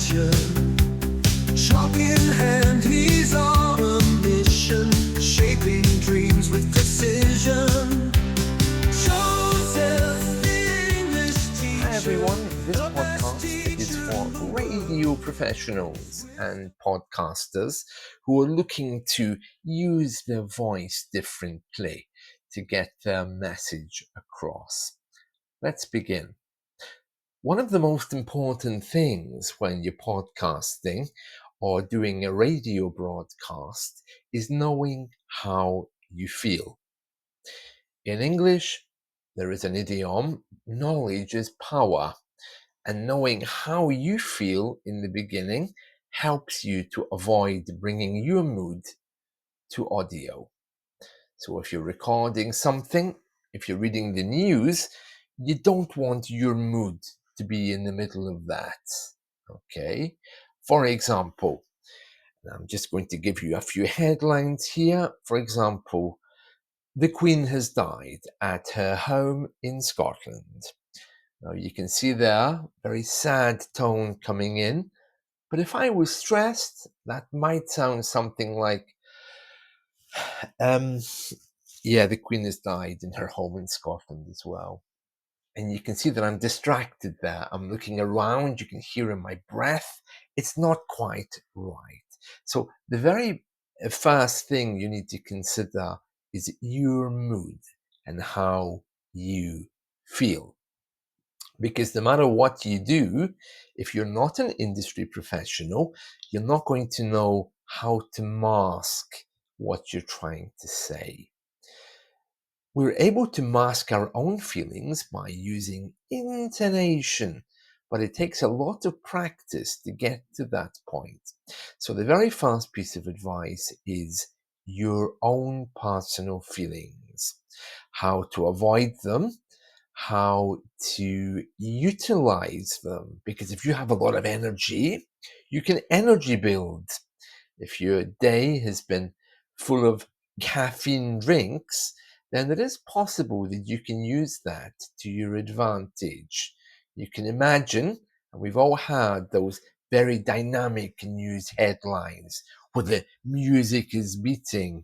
passion. Chalk in hand, he's on a mission, shaping dreams with precision. Joseph, the English teacher. Hi everyone, this podcast is for radio professionals and podcasters who are looking to use their voice differently to get their message across. Let's begin. One of the most important things when you're podcasting or doing a radio broadcast is knowing how you feel. In English, there is an idiom, knowledge is power, and knowing how you feel in the beginning helps you to avoid bringing your mood to audio. So if you're recording something, if you're reading the news, you don't want your mood to be in the middle of that. Okay? For example, I'm just going to give you a few headlines here. For example, the Queen has died at her home in Scotland. Now you can see there, very sad tone coming in. But if I was stressed, that might sound something like, the Queen has died in her home in Scotland as well. And you can see that I'm distracted there. I'm looking around. You can hear in my breath. It's not quite right. So the very first thing you need to consider is your mood and how you feel. Because no matter what you do, if you're not an industry professional, you're not going to know how to mask what you're trying to say. We're able to mask our own feelings by using intonation, but it takes a lot of practice to get to that point. So the very first piece of advice is your own personal feelings, how to avoid them, how to utilize them. Because if you have a lot of energy, you can energy build. If your day has been full of caffeine drinks, then it is possible that you can use that to your advantage. You can imagine, and we've all had those very dynamic news headlines where the music is beating,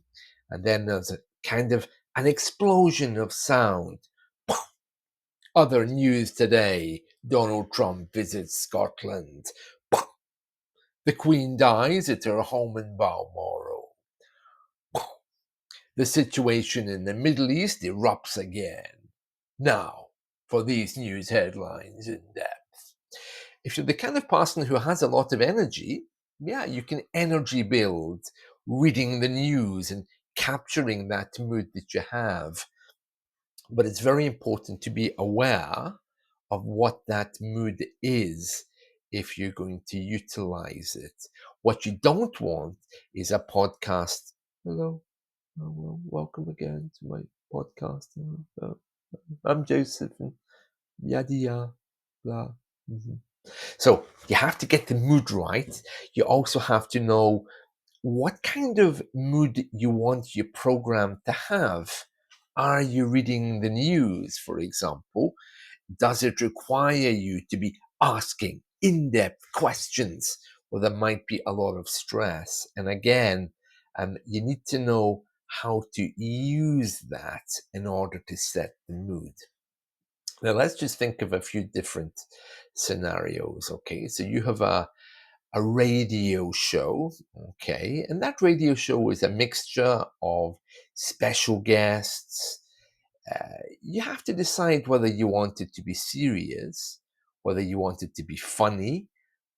and then there's a kind of an explosion of sound. Other news today, Donald Trump visits Scotland. The Queen dies at her home in Balmoral. The situation in the Middle East erupts again. Now, for these news headlines in depth. If you're the kind of person who has a lot of energy, you can energy build reading the news and capturing that mood that you have. But it's very important to be aware of what that mood is if you're going to utilize it. What you don't want is a podcast. Hello, well, welcome again to my podcast. I'm Joseph, and yada yada blah. So you have to get the mood right. You also have to know what kind of mood you want your program to have. Are you reading the news, for example? Does it require you to be asking in-depth questions? Well, there might be a lot of stress. And again, you need to know how to use that in order to set the mood. Now, let's just think of a few different scenarios, okay? So you have a radio show, okay? And that radio show is a mixture of special guests. You have to decide whether you want it to be serious, whether you want it to be funny,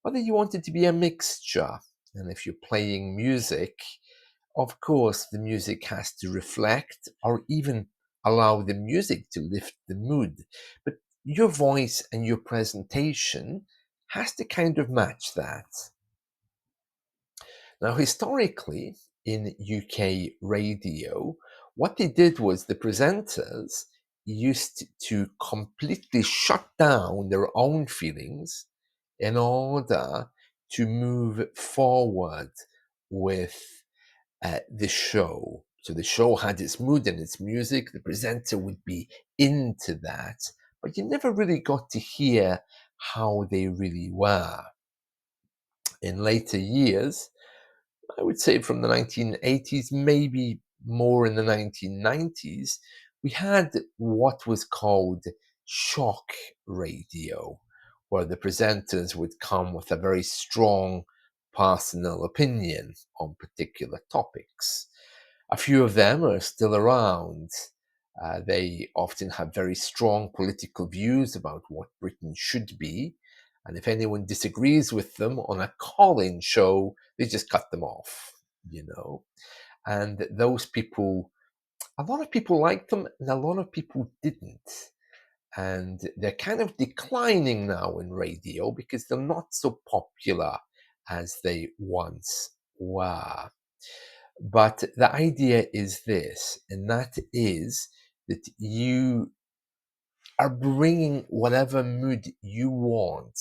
whether you want it to be a mixture. And if you're playing music, of course, the music has to reflect or even allow the music to lift the mood. But your voice and your presentation has to kind of match that. Now, historically, in UK radio, what they did was the presenters used to completely shut down their own feelings in order to move forward with the show. So the show had its mood and its music. The presenter would be into that, but you never really got to hear how they really were. In later years, I would say from the 1980s, maybe more in the 1990s, we had what was called shock radio, where the presenters would come with a very strong personal opinion on particular topics. A few of them are still around. They often have very strong political views about what Britain should be. And if anyone disagrees with them on a call-in show, they just cut them off, you know. And those people, a lot of people liked them and a lot of people didn't. And they're kind of declining now in radio because they're not so popular as they once were. But the idea is this, and that is that you are bringing whatever mood you want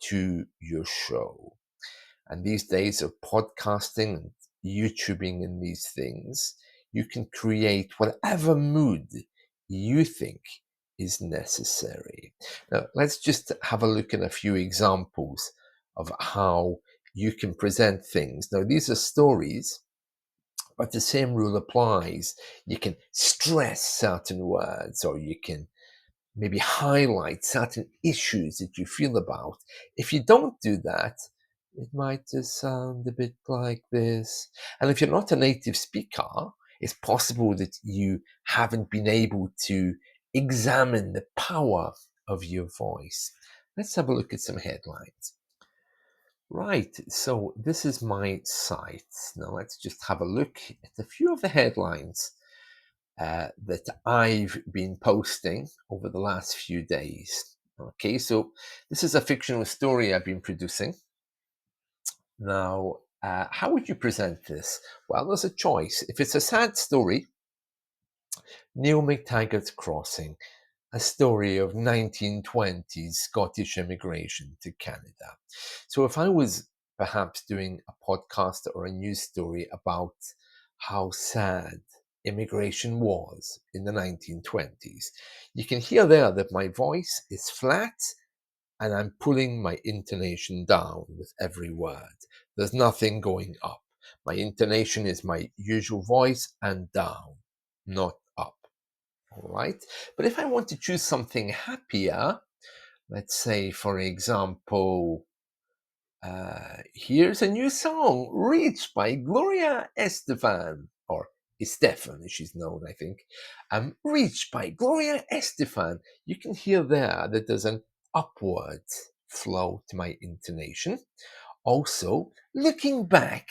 to your show. And these days of podcasting and YouTubing and these things, you can create whatever mood you think is necessary. Now, let's just have a look at a few examples of how you can present things. Now, these are stories, but the same rule applies. You can stress certain words, or you can maybe highlight certain issues that you feel about. If you don't do that, it might just sound a bit like this. And if you're not a native speaker, it's possible that you haven't been able to examine the power of your voice. Let's have a look at some headlines. Right, so this is my site. Now let's just have a look at a few of the headlines that I've been posting over the last few days. Okay, so this is a fictional story I've been producing. Now, how would you present this? Well, there's a choice. If it's a sad story, Neil McTaggart's Crossing, a story of 1920s Scottish immigration to Canada. So if I was perhaps doing a podcast or a news story about how sad immigration was in the 1920s, you can hear there that my voice is flat and I'm pulling my intonation down with every word. There's nothing going up. My intonation is my usual voice and down, not up. All right. But if I want to choose something happier, let's say, for example, here's a new song, Reach by Gloria Estefan, or Estefan, as she's known, I think. Reach by Gloria Estefan. You can hear there that there's an upward flow to my intonation. Also, looking back,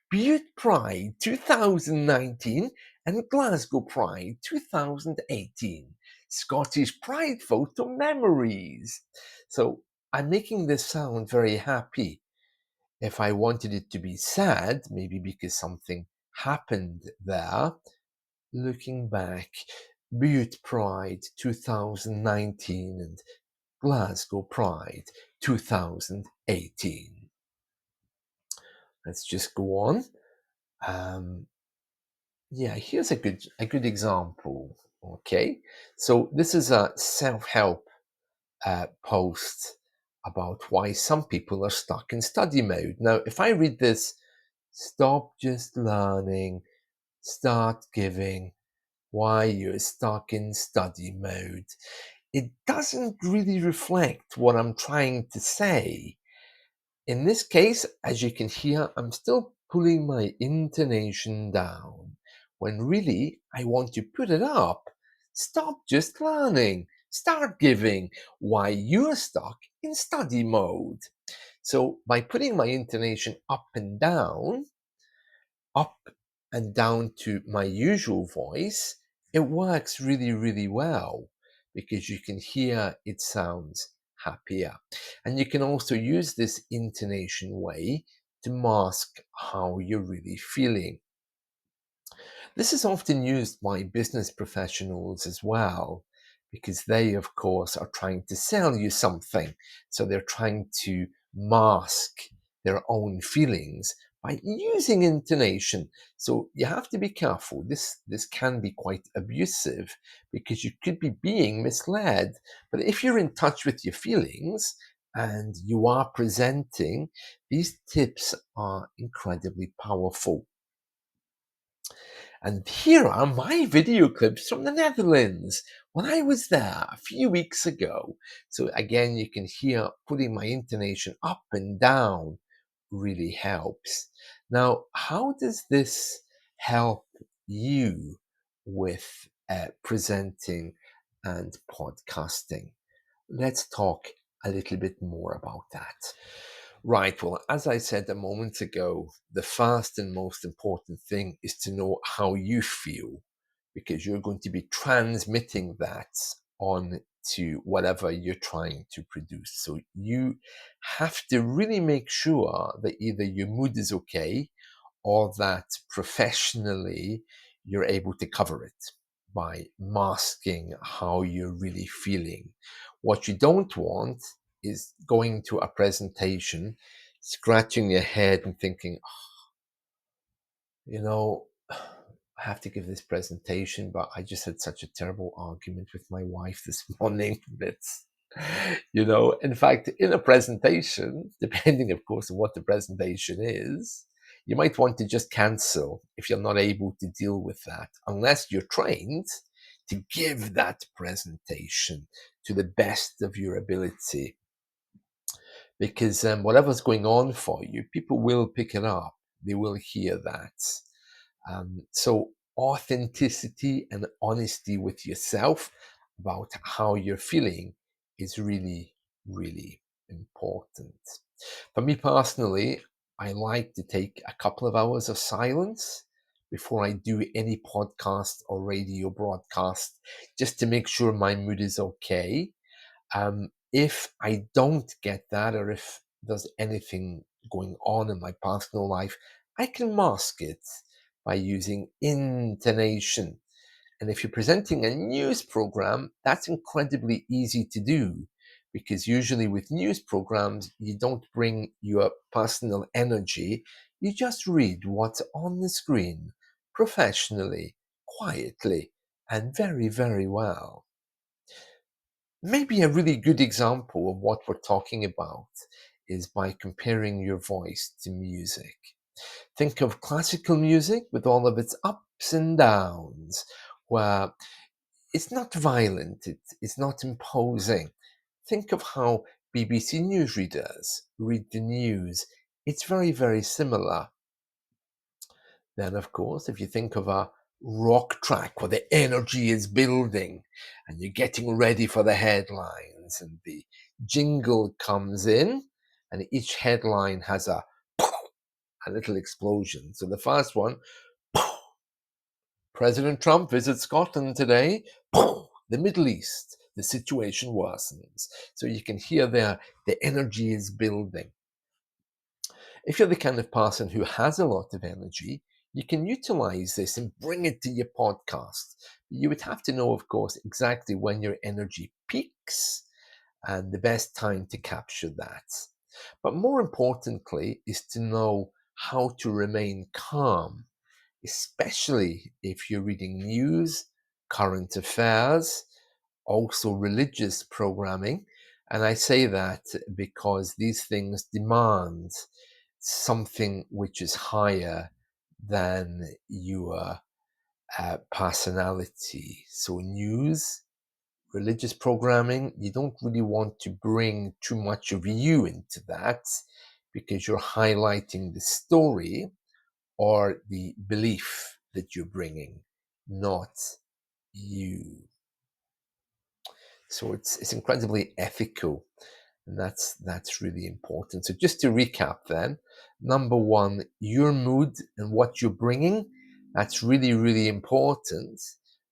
Butte Pride 2019 and Glasgow Pride 2018. Scottish Pride photo memories. So I'm making this sound very happy. If I wanted it to be sad, maybe because something happened there, looking back, Butte Pride 2019 and Glasgow Pride 2018. Let's just go on. Yeah, here's a good example. Okay, so this is a self-help post about why some people are stuck in study mode. Now, if I read this, stop just learning, start giving, why you're stuck in study mode, it doesn't really reflect what I'm trying to say. In this case, as you can hear, I'm still pulling my intonation down, when really I want to put it up. Stop just learning, start giving, why you're stuck in study mode. So by putting my intonation up and down to my usual voice, it works really, really well because you can hear it sounds happier. And you can also use this intonation way to mask how you're really feeling. This is often used by business professionals as well, because they, of course, are trying to sell you something. So they're trying to mask their own feelings by using intonation. So you have to be careful. This can be quite abusive because you could be being misled. But if you're in touch with your feelings and you are presenting, these tips are incredibly powerful. And here are my video clips from the Netherlands when I was there a few weeks ago. So again, you can hear putting my intonation up and down really helps. Now, how does this help you with presenting and podcasting? Let's talk a little bit more about that. Right. Well, as I said a moment ago, the first and most important thing is to know how you feel, because you're going to be transmitting that on to whatever you're trying to produce. So you have to really make sure that either your mood is okay or that professionally you're able to cover it by masking how you're really feeling. What you don't want is going to a presentation, scratching your head and thinking, you know, I have to give this presentation, but I just had such a terrible argument with my wife this morning. That's, in fact, in a presentation, depending, of course, on what the presentation is, you might want to just cancel if you're not able to deal with that, unless you're trained to give that presentation to the best of your ability. Because whatever's going on for you, people will pick it up. They will hear that. So authenticity and honesty with yourself about how you're feeling is really, really important. For me personally, I like to take a couple of hours of silence before I do any podcast or radio broadcast, just to make sure my mood is okay. If I don't get that, or if there's anything going on in my personal life, I can mask it by using intonation. And if you're presenting a news program, that's incredibly easy to do, because usually with news programs, you don't bring your personal energy. You just read what's on the screen professionally, quietly, and very, very well. Maybe a really good example of what we're talking about is by comparing your voice to music. Think of classical music with all of its ups and downs, where it's not violent, it's not imposing. Think of how BBC newsreaders read the news. It's very, very similar. Then, of course, if you think of a rock track where the energy is building and you're getting ready for the headlines, and the jingle comes in, and each headline has a little explosion. So the first one, President Trump visits Scotland today. The Middle East, the situation worsens. So you can hear there the energy is building. If you're the kind of person who has a lot of energy, you can utilize this and bring it to your podcast. You would have to know, of course, exactly when your energy peaks and the best time to capture that. But more importantly is to know how to remain calm, especially if you're reading news, current affairs, also religious programming. And I say that because these things demand something which is higher than your personality. So, news, religious programming, you don't really want to bring too much of you into that, because you're highlighting the story or the belief that you're bringing, not you. So it's incredibly ethical, and that's really important. So just to recap then, number one, your mood and what you're bringing, that's really, really important.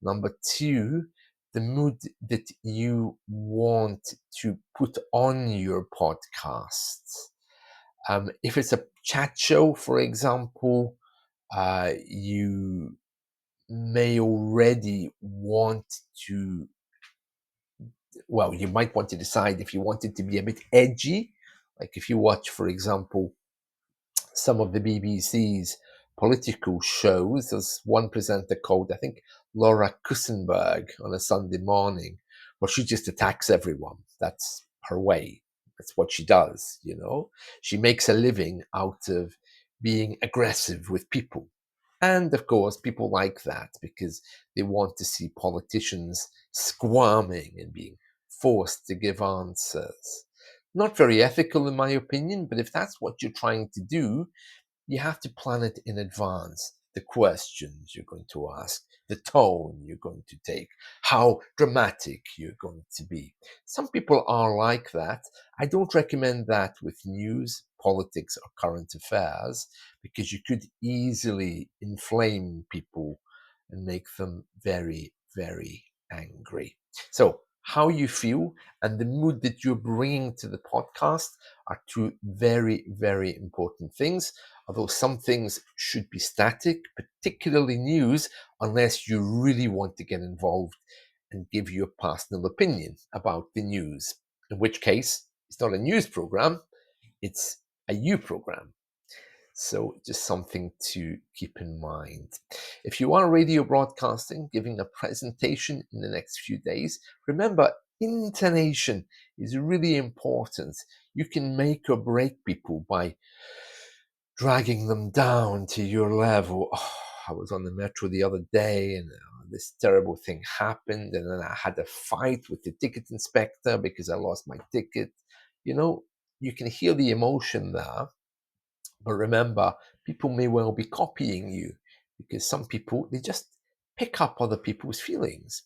Number two, the mood that you want to put on your podcast. If it's a chat show, for example, you may already want to, well, you might want to decide if you want it to be a bit edgy. Like if you watch, for example, some of the BBC's political shows, there's one presenter called, I think, Laura Kusenberg on a Sunday morning, where she just attacks everyone. That's her way. That's what she does, She makes a living out of being aggressive with people. And of course, people like that because they want to see politicians squirming and being forced to give answers. Not very ethical, in my opinion, but if that's what you're trying to do, you have to plan it in advance. The questions you're going to ask, the tone you're going to take, how dramatic you're going to be. Some people are like that. I don't recommend that with news, politics, or current affairs because you could easily inflame people and make them very, very angry. So, how you feel and the mood that you're bringing to the podcast are two very, very important things. Although some things should be static, particularly news, unless you really want to get involved and give your personal opinion about the news. In which case, it's not a news program, it's a you program. So just something to keep in mind. If you are radio broadcasting, giving a presentation in the next few days, remember intonation is really important. You can make or break people by dragging them down to your level. Oh, I was on the metro the other day and this terrible thing happened, and then I had a fight with the ticket inspector because I lost my ticket. You know, you can hear the emotion there, but remember, people may well be copying you because some people, they just pick up other people's feelings.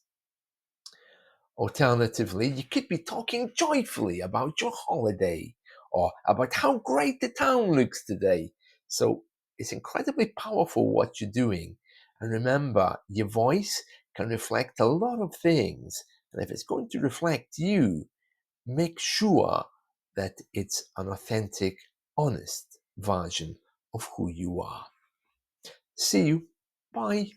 Alternatively, you could be talking joyfully about your holiday or about how great the town looks today. So it's incredibly powerful what you're doing. And remember, your voice can reflect a lot of things. And if it's going to reflect you, make sure that it's an authentic, honest version of who you are. See you. Bye.